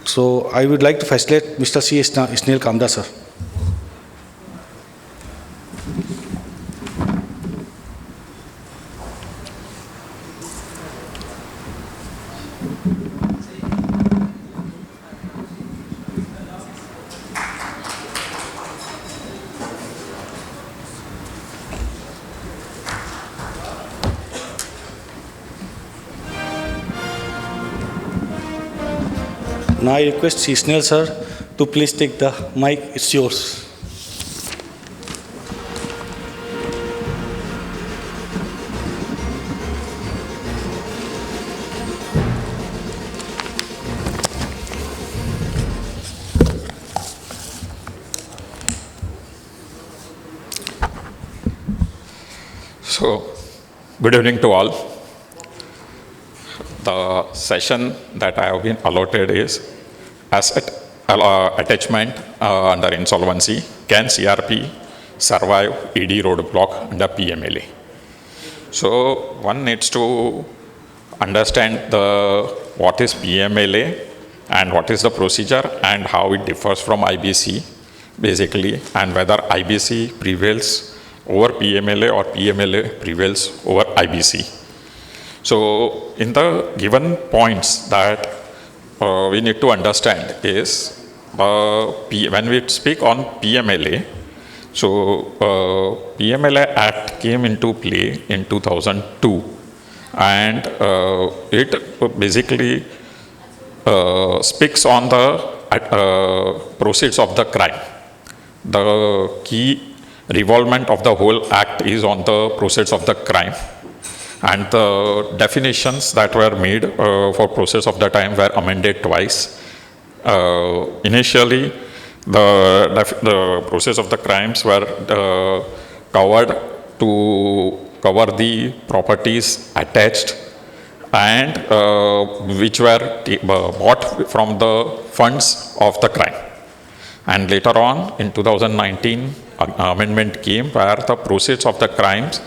So I would like to facilitate Mr. C. Ismail Kamda, sir. Now I request C. Snell, sir, to please take the mic. It's yours. So, good evening to all. The session that I have been allotted is asset attachment under insolvency. Can CRP survive ED roadblock under PMLA? So one needs to understand what is PMLA and what is the procedure and how it differs from IBC basically, and whether IBC prevails over PMLA or PMLA prevails over IBC. So in the given points that we need to understand is when we speak on PMLA, so PMLA Act came into play in 2002 and it basically speaks on the proceeds of the crime. The key revolvement of the whole act is on the proceeds of the crime. And the definitions that were made for process of the time were amended twice. Initially, the process of the crimes were covered to cover the properties attached and which were bought from the funds of the crime. And later on, in 2019, an amendment came where the proceeds of the crimes,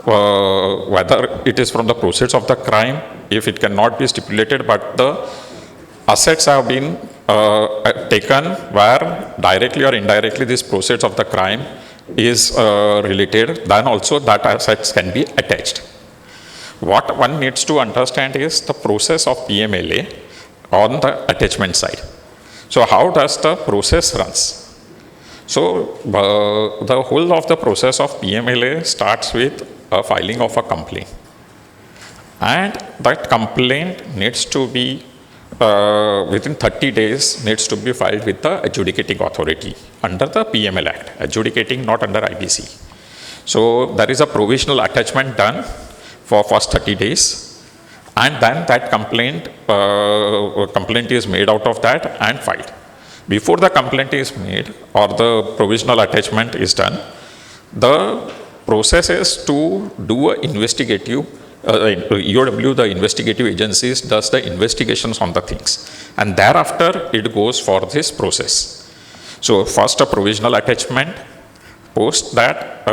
whether it is from the proceeds of the crime, if it cannot be stipulated, but the assets have been taken where directly or indirectly this proceeds of the crime is related, then also that assets can be attached. What one needs to understand is the process of PMLA on the attachment side. So how does the process runs? So the whole of the process of PMLA starts with a filing of a complaint, and that complaint needs to be within 30 days needs to be filed with the adjudicating authority under the PML Act, adjudicating not under IBC. So there is a provisional attachment done for first 30 days, and then that complaint is made out of that and filed. Before the complaint is made or the provisional attachment is done, the process is to do an investigative, EOW, the investigative agencies, does the investigations on the things. And thereafter, it goes for this process. So first a provisional attachment, post that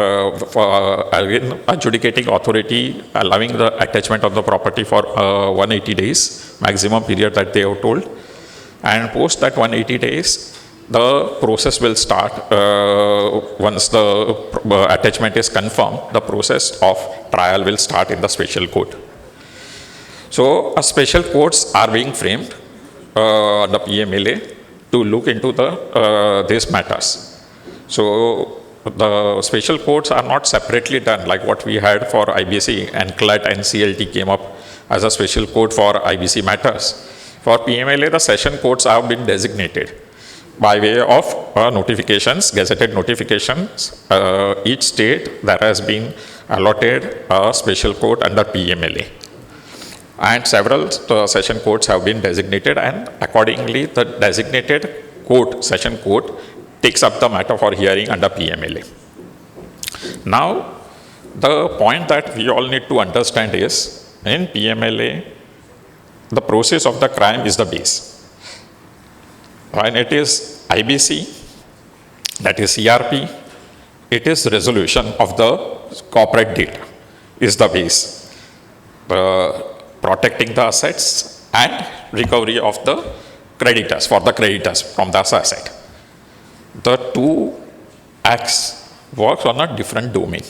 again adjudicating authority allowing the attachment of the property for 180 days, maximum period that they have told. And post that 180 days, the process will start. Once the attachment is confirmed, the process of trial will start in the special court. So special courts are being framed, the PMLA, to look into these matters. So the special courts are not separately done like what we had for IBC, and CLAT and CLT came up as a special court for IBC matters. For PMLA, the session courts have been designated by way of notifications, gazetted notifications. Each state there has been allotted a special court under PMLA. And several session courts have been designated, and accordingly the designated court, session court, takes up the matter for hearing under PMLA. Now, the point that we all need to understand is, in PMLA, the process of the crime is the base. When it is IBC, that is CIRP, it is resolution of the corporate data is the base. Protecting the assets and recovery of the creditors, for the creditors from the asset. The two acts works on a different domain.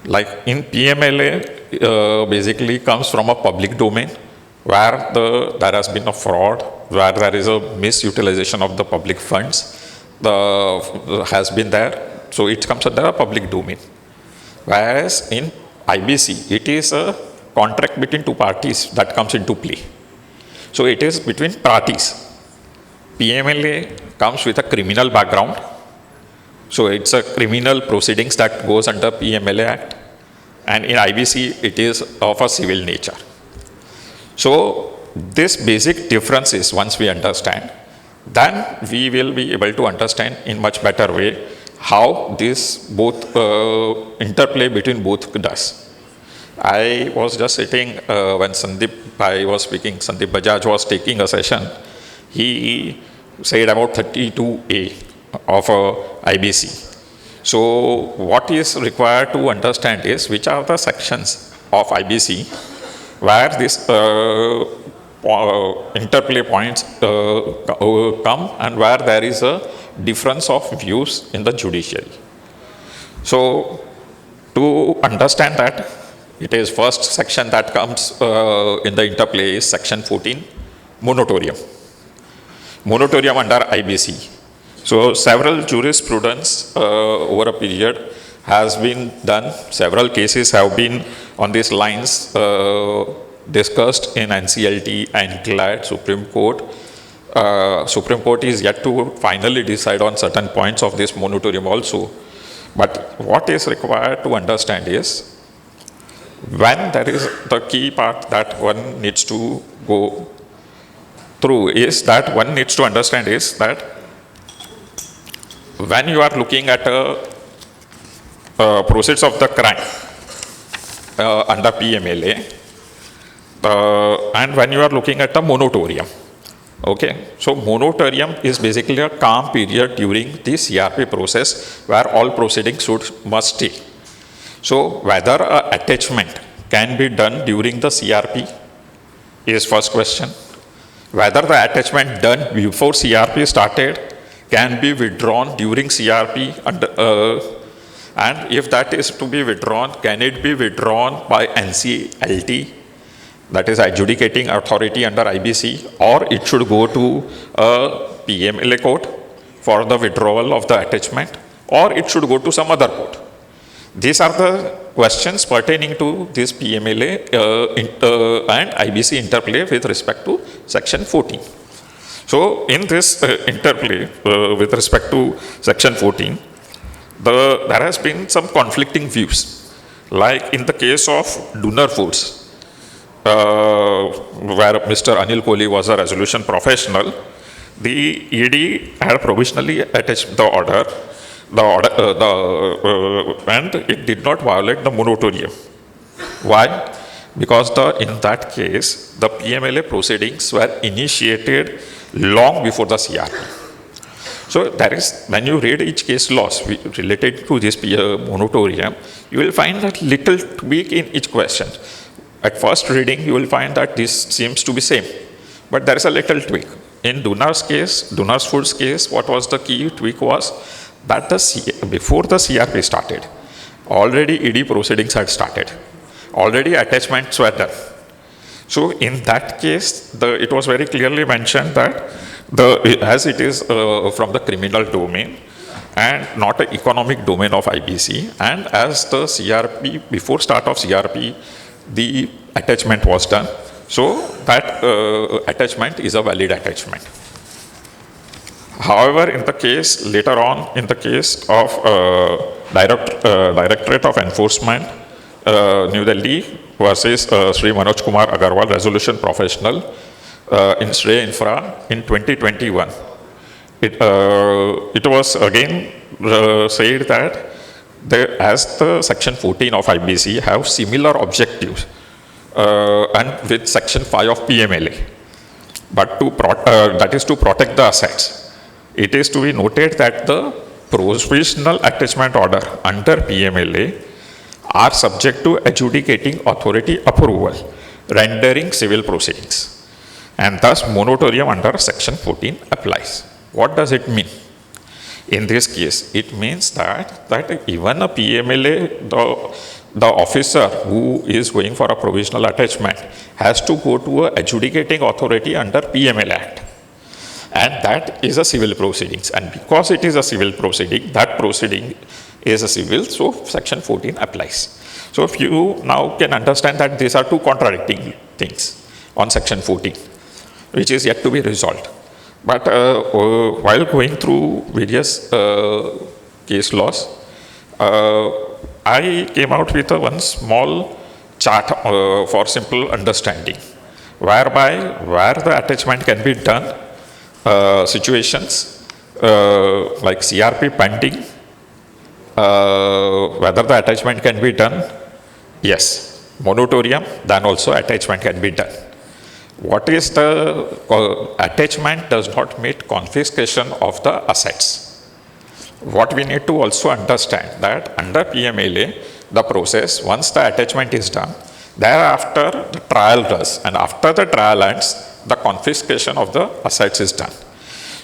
Like in PMLA, basically comes from a public domain where there has been a fraud, where there is a misutilization of the public funds, has been there. So it comes under a public domain. Whereas in IBC, it is a contract between two parties that comes into play. So it is between parties. PMLA comes with a criminal background. So it's a criminal proceedings that goes under PMLA Act. And in IBC, it is of a civil nature. So this basic differences, once we understand, then we will be able to understand in much better way how this both interplay between both does. I was just sitting when Sandeep Bajaj was taking a session. He said about 32A of IBC. So what is required to understand is which are the sections of IBC where this interplay points come and where there is a difference of views in the judiciary. So to understand that, it is first section that comes in the interplay is section 14, moratorium. Moratorium under IBC. So several jurisprudence over a period has been done. Several cases have been on these lines discussed in NCLT and ICAI, Supreme Court. Supreme Court is yet to finally decide on certain points of this moratorium also. But what is required to understand is when there is the key part that one needs to go through is that one needs to understand is that when you are looking at proceeds of the crime under PMLA and when you are looking at the moratorium. Okay, so moratorium is basically a calm period during the CIRP process where all proceedings must stay. So whether an attachment can be done during the CIRP is first question. Whether the attachment done before CIRP started can be withdrawn during CIRP and if that is to be withdrawn, can it be withdrawn by NCLT, that is adjudicating authority under IBC, or it should go to a PMLA court for the withdrawal of the attachment, or it should go to some other court. These are the questions pertaining to this PMLA and IBC interplay with respect to section 14. So in this interplay with respect to section 14, there has been some conflicting views. Like in the case of Donor Foods, where Mr. Anil Kohli was a resolution professional, the ED had provisionally attached the order, and it did not violate the moratorium. Why? Because in that case, the PMLA proceedings were initiated long before the CIRP. So there is, when you read each case laws related to this moratorium, you will find that little tweak in each question. At first reading, you will find that this seems to be same, but there is a little tweak. In Donors Foods case, what was the key tweak was that before the CIRP started, already ED proceedings had started. Already attachments were done. So in that case, it was very clearly mentioned that as it is from the criminal domain and not an economic domain of IBC, and as the CIRP, before start of CIRP, the attachment was done, so that attachment is a valid attachment. However, in the case later on, in the case of Directorate of Enforcement, New Delhi versus Sri Manoj Kumar Agarwal, resolution professional in Shrey Infra in 2021, it was again said that as the section 14 of IBC have similar objectives and with section 5 of PMLA, but that is to protect the assets. It is to be noted that the provisional attachment order under PMLA are subject to adjudicating authority approval, rendering civil proceedings. and thus moratorium under section 14 applies. What does it mean? In this case, it means that even a PMLA, the officer who is going for a provisional attachment has to go to a adjudicating authority under PMLA Act. And that is a civil proceedings. And because it is a civil proceeding, that proceeding is a civil, so section 14 applies. So if you now can understand that these are two contradicting things on section 14, which is yet to be resolved. But while going through various case laws, I came out with one small chart for simple understanding, whereby where the attachment can be done, situations like CRP pending, whether the attachment can be done, yes, moratorium, then also attachment can be done. What is the attachment does not mean confiscation of the assets. What we need to also understand that under PMLA, the process, once the attachment is done, thereafter the trial does, and after the trial ends, the confiscation of the assets is done.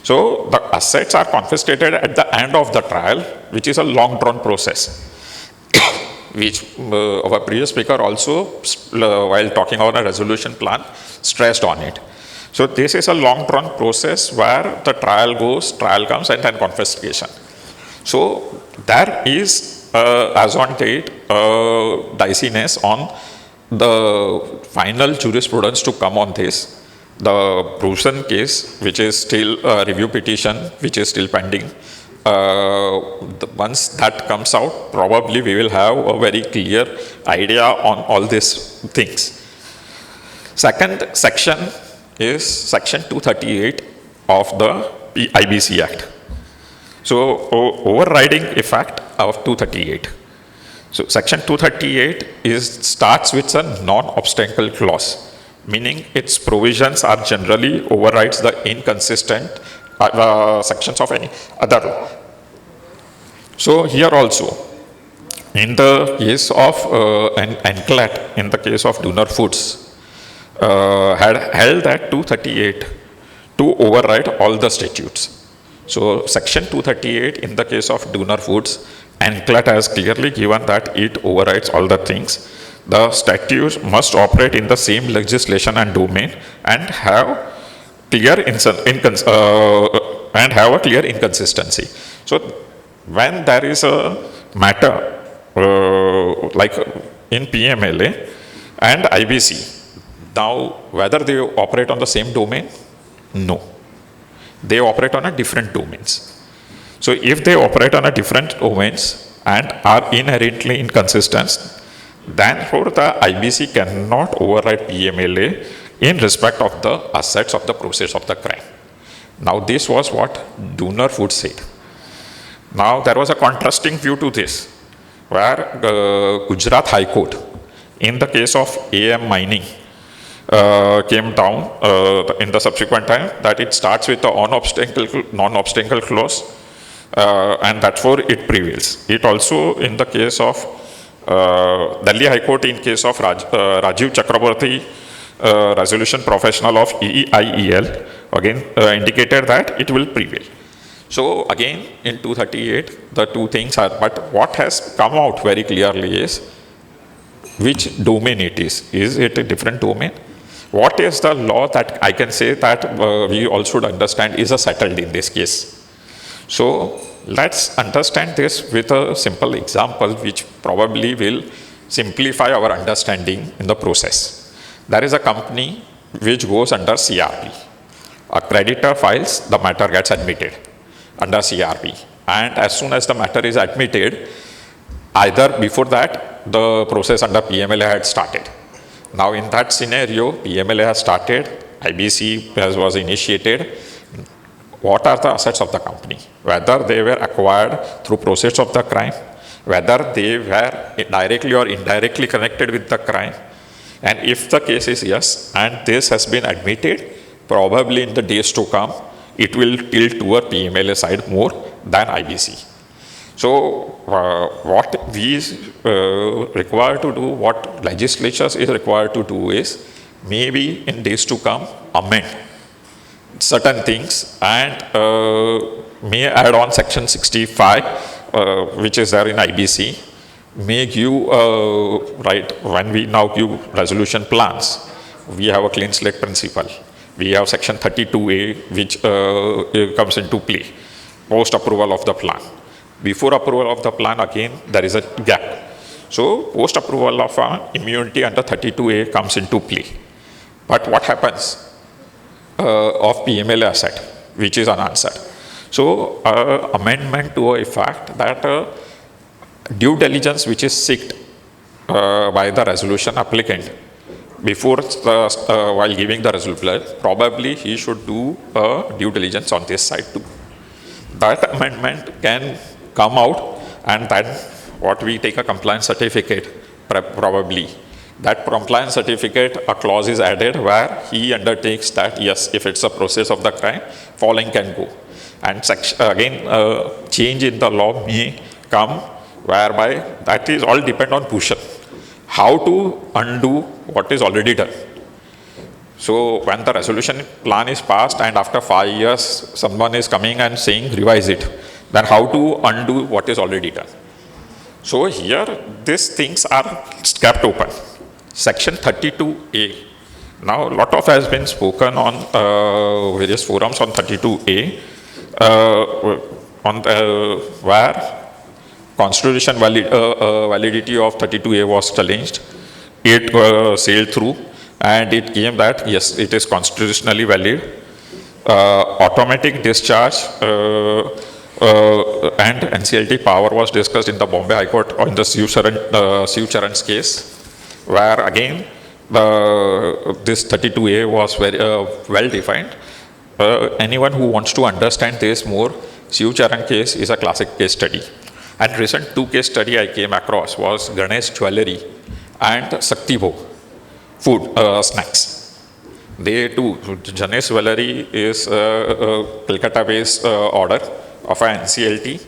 So the assets are confiscated at the end of the trial, which is a long drawn process, which our previous speaker also, while talking about a resolution plan, stressed on it. So this is a long drawn process where the trial goes, trial comes, and then confiscation. So there is, as on date, diciness on the final jurisprudence to come on this. The Bruson case, which is still a review petition, which is still pending. Once that comes out, probably we will have a very clear idea on all these things. Second section is section 238 of the IBC Act. So overriding effect of 238. So section 238 starts with a non-obstacle clause, meaning its provisions are generally overrides the inconsistent sections of any other law. So here also, in the case of Conclave, in the case of Donor Foods, had held that 238 to override all the statutes. So section 238 in the case of Donor Foods, Conclave has clearly given that it overrides all the things. The statutes must operate in the same legislation and domain and have clear a clear inconsistency. So when there is a matter like in PMLA and IBC, now whether they operate on the same domain? No. They operate on a different domains. So if they operate on a different domains and are inherently inconsistent, then for the IBC cannot override PMLA in respect of the assets of the process of the crime. Now this was what Donor Foods said. Now there was a contrasting view to this, where Gujarat High Court, in the case of AM Mining, came down in the subsequent time that it starts with the non-obstacle clause, and therefore it prevails. It also in the case of Delhi High Court, in case of Rajiv Chakraborty, resolution professional of EIRC, again indicated that it will prevail. So again in 238 the two things are, but what has come out very clearly is which domain it is. Is it a different domain? What is the law that I can say that we all should understand is settled in this case? So let's understand this with a simple example which probably will simplify our understanding in the process. There is a company which goes under CRP. A creditor files, the matter gets admitted under CRP. And as soon as the matter is admitted, either before that, the process under PMLA had started. Now in that scenario, PMLA has started, IBC was initiated. What are the assets of the company? Whether they were acquired through process of the crime, whether they were directly or indirectly connected with the crime. And if the case is yes, and this has been admitted, probably in the days to come, it will tilt toward PMLA side more than IBC. So what we require to do, what legislatures is required to do is maybe in days to come amend certain things and may add on section 65, which is there in IBC, may give, right, when we now give resolution plans, we have a clean slate principle. We have section 32A, which comes into play, post approval of the plan. Before approval of the plan, again, there is a gap. So, post approval of immunity under 32A comes into play. But what happens of PMLA asset, which is unanswered? So, amendment to a fact that due diligence which is sought by the resolution applicant before while giving the resolution, probably he should do due diligence on this side too. That amendment can come out, and then what we take a compliance certificate, probably. That compliance certificate, a clause is added where he undertakes that, yes, if it's a process of the crime, following can go. And again, change in the law may come, whereby that is all depend on Bhushan. How to undo what is already done. So when the resolution plan is passed and after 5 years someone is coming and saying revise it, then how to undo what is already done. So here these things are kept open. Section 32A. Now a lot of has been spoken on various forums on 32A, where constitution validity of 32A was challenged. It sailed through and it came that yes, it is constitutionally valid. Automatic discharge and NCLT power was discussed in the Bombay High Court on the Shiv Charan's case, where again this 32A was very well defined. Anyone who wants to understand this more, Shiv Charan case is a classic case study. And recent 2 case study I came across was Ganesh Jewelry and Shakti Bhog food snacks. They too, Ganesh Jewelry is Kolkata based order of an NCLT,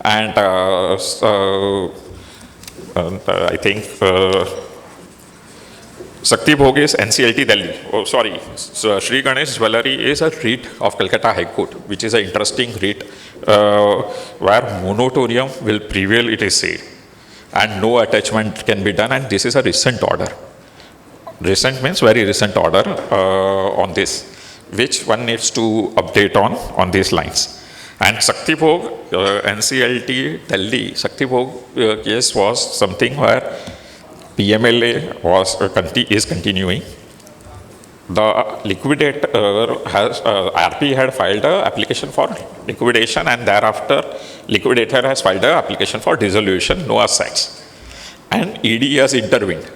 and I think Shakti Bhog is NCLT Delhi. Oh, sorry. So Sri Ganesh Jewelry is a writ of Kolkata High Court, which is an interesting writ where moratorium will prevail, it is said, and no attachment can be done. And this is a recent order. Recent means very recent order on this, which one needs to update on these lines. And Shakti Bhog, NCLT Delhi, Shakti Bhog case was something where PMLA is continuing. The liquidator has, RP had filed an application for liquidation, and thereafter liquidator has filed an application for dissolution, no assets. And ED has intervened,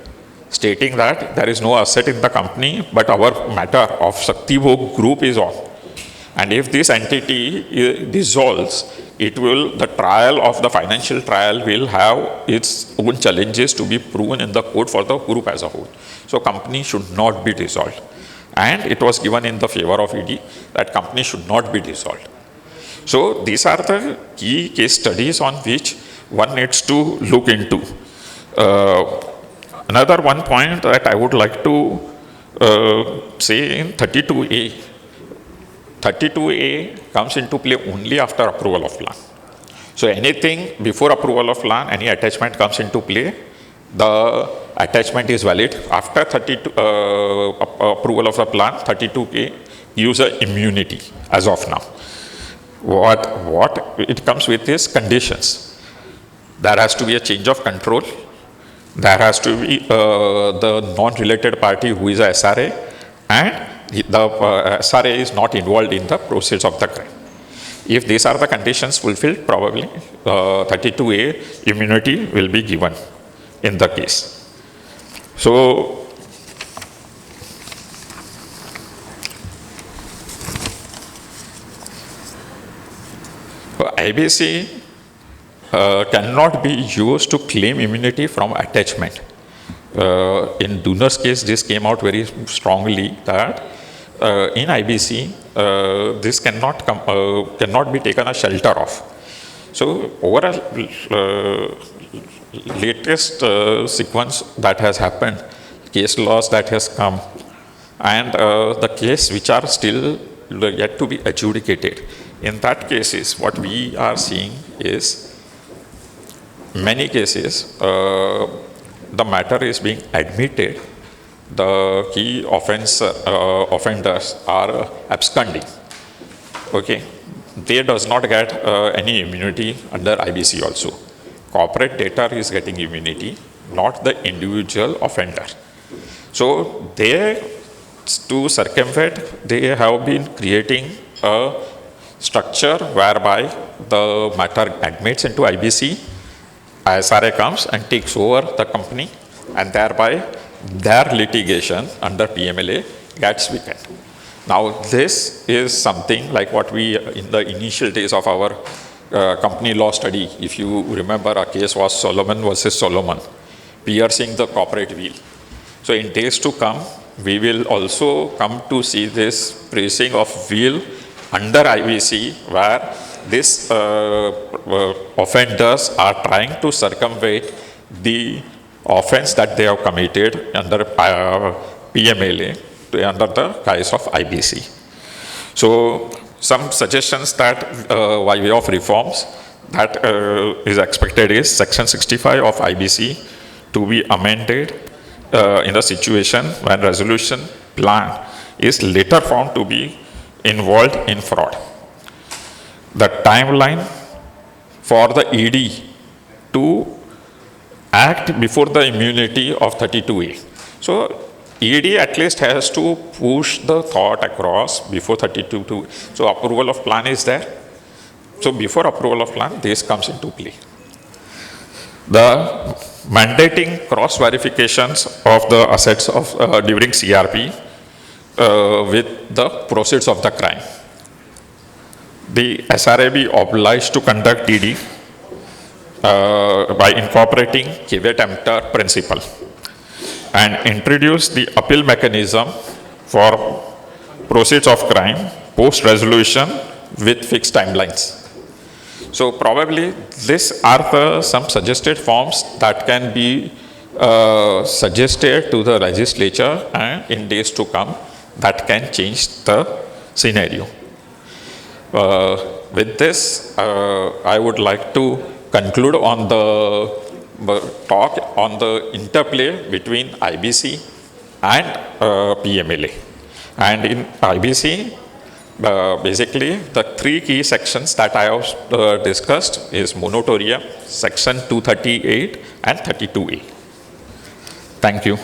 stating that there is no asset in the company, but our matter of Shakti Bhog group is on. And if this entity dissolves, the trial of the financial trial will have its own challenges to be proven in the court for the group as a whole. So company should not be dissolved. And it was given in the favor of ED that company should not be dissolved. So these are the key case studies on which one needs to look into. Another one point that I would like to say in 32A. 32A comes into play only after approval of plan. So anything before approval of plan, any attachment comes into play, the attachment is valid. After approval of the plan, 32A gives an immunity as of now. What it comes with is conditions. There has to be a change of control. There has to be the non-related party who is a SRA, and the SRA is not involved in the process of the crime. If these are the conditions fulfilled, probably 32A immunity will be given in the case. So, IBC cannot be used to claim immunity from attachment. In Duner's case, this came out very strongly that in IBC, this cannot be taken as shelter of. So, overall, latest sequence that has happened, case laws that has come, and the case which are still yet to be adjudicated. In that cases, what we are seeing is many cases, the matter is being admitted, the key offenders are absconding. Okay, they does not get any immunity under IBC also. Corporate debtor is getting immunity, not the individual offender. So they, to circumvent, they have been creating a structure whereby the matter admits into IBC, ISRA comes and takes over the company, and thereby their litigation under PMLA gets weakened. Now this is something like what we, in the initial days of our company law study, if you remember, our case was Solomon versus Solomon, piercing the corporate wheel. So in days to come, we will also come to see this piercing of wheel under IBC, where these offenders are trying to circumvent the offense that they have committed under PMLA under the guise of IBC. So some suggestions that by way of reforms that is expected is Section 65 of IBC to be amended in the situation when resolution plan is later found to be involved in fraud. The timeline for the ED to act before the immunity of 32A. So ED at least has to push the thought across before 32. So approval of plan is there. So before approval of plan, this comes into play. The mandating cross verifications of the assets of during CRP with the proceeds of the crime. The SRA be obliged to conduct DD by incorporating caveat emptor principle and introduce the appeal mechanism for proceeds of crime post resolution with fixed timelines. So probably these are some suggested forms that can be suggested to the legislature and in days to come that can change the scenario. With this, I would like to conclude on the talk on the interplay between IBC and PMLA. And in IBC, basically the three key sections that I have discussed is moratorium, section 238 and 32A. Thank you.